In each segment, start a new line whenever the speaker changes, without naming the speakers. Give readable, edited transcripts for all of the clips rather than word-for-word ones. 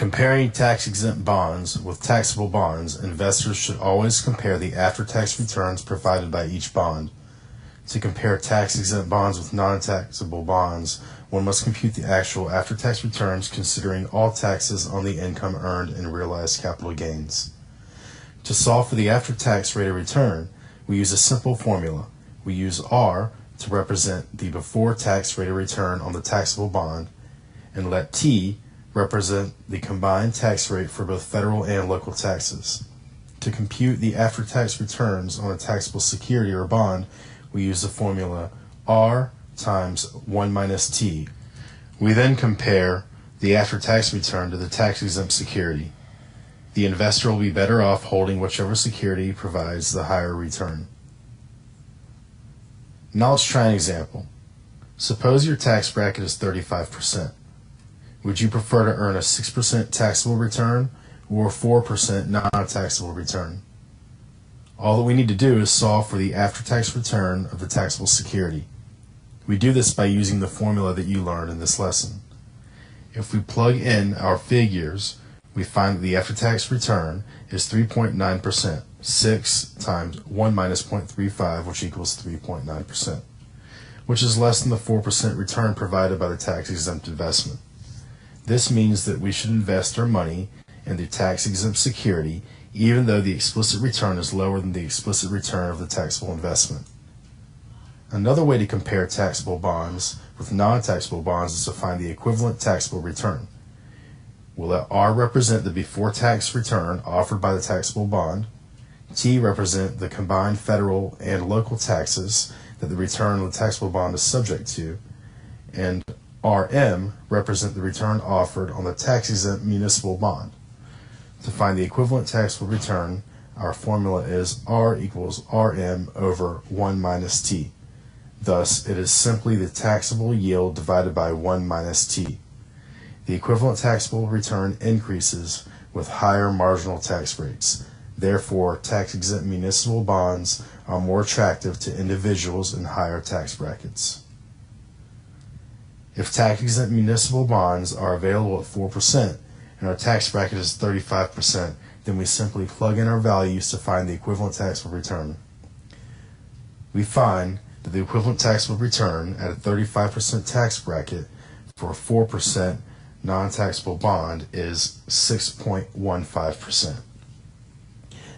comparing tax-exempt bonds with taxable bonds, investors should always compare the after-tax returns provided by each bond. To compare tax-exempt bonds with non-taxable bonds, one must compute the actual after-tax returns considering all taxes on the income earned and realized capital gains. To solve for the after-tax rate of return, we use a simple formula. We use R to represent the before-tax rate of return on the taxable bond, and let T represent the combined tax rate for both federal and local taxes. To compute the after-tax returns on a taxable security or bond, we use the formula R times 1 minus T. We then compare the after-tax return to the tax-exempt security. The investor will be better off holding whichever security provides the higher return. Now let's try an example. Suppose your tax bracket is 35%. Would you prefer to earn a 6% taxable return or a 4% non-taxable return? All that we need to do is solve for the after-tax return of the taxable security. We do this by using the formula that you learned in this lesson. If we plug in our figures, we find that the after-tax return is 3.9%, 6 times 1 minus 0.35, which equals 3.9%, which is less than the 4% return provided by the tax-exempt investment. This means that we should invest our money in the tax-exempt security even though the explicit return is lower than the explicit return of the taxable investment. Another way to compare taxable bonds with non-taxable bonds is to find the equivalent taxable return. We'll let R represent the before-tax return offered by the taxable bond, T represent the combined federal and local taxes that the return of the taxable bond is subject to, and RM represent the return offered on the tax-exempt municipal bond. To find the equivalent taxable return, our formula is R equals RM over 1 minus T. Thus, it is simply the taxable yield divided by 1 minus T. The equivalent taxable return increases with higher marginal tax rates. Therefore, tax-exempt municipal bonds are more attractive to individuals in higher tax brackets. If tax-exempt municipal bonds are available at 4% and our tax bracket is 35%, then we simply plug in our values to find the equivalent taxable return. We find that the equivalent taxable return at a 35% tax bracket for a 4% non-taxable bond is 6.15%.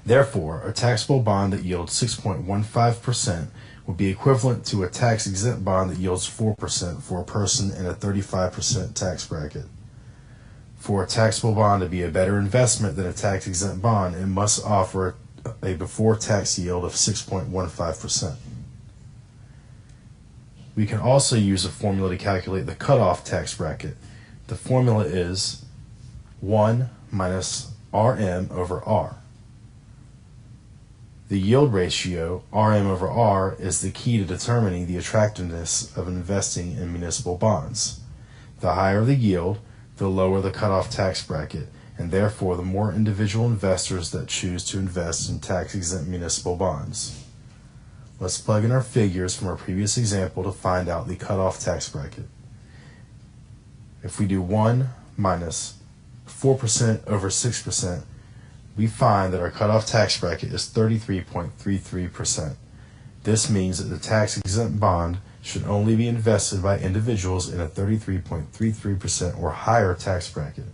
Therefore, a taxable bond that yields 6.15% would be equivalent to a tax-exempt bond that yields 4% for a person in a 35% tax bracket. For a taxable bond to be a better investment than a tax-exempt bond, it must offer a before-tax yield of 6.15%. We can also use a formula to calculate the cutoff tax bracket. The formula is 1 minus RM over R. The yield ratio, RM over R, is the key to determining the attractiveness of investing in municipal bonds. The higher the yield, the lower the cutoff tax bracket, and therefore the more individual investors that choose to invest in tax-exempt municipal bonds. Let's plug in our figures from our previous example to find out the cutoff tax bracket. If we do 1 minus 4% over 6%, we find that our cutoff tax bracket is 33.33%. This means that the tax-exempt bond should only be invested by individuals in a 33.33% or higher tax bracket.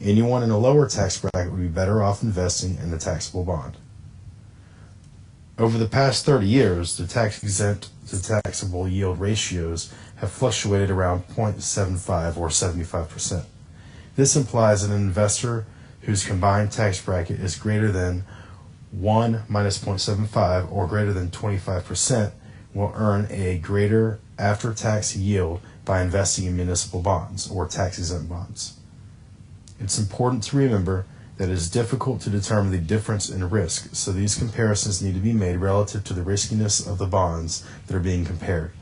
Anyone in a lower tax bracket would be better off investing in the taxable bond. Over the past 30 years, the tax-exempt to taxable yield ratios have fluctuated around 0.75 or 75%. This implies that an investor whose combined tax bracket is greater than 1 minus 0.75 or greater than 25% will earn a greater after-tax yield by investing in municipal bonds or tax-exempt bonds. It's important to remember that it is difficult to determine the difference in risk, so these comparisons need to be made relative to the riskiness of the bonds that are being compared.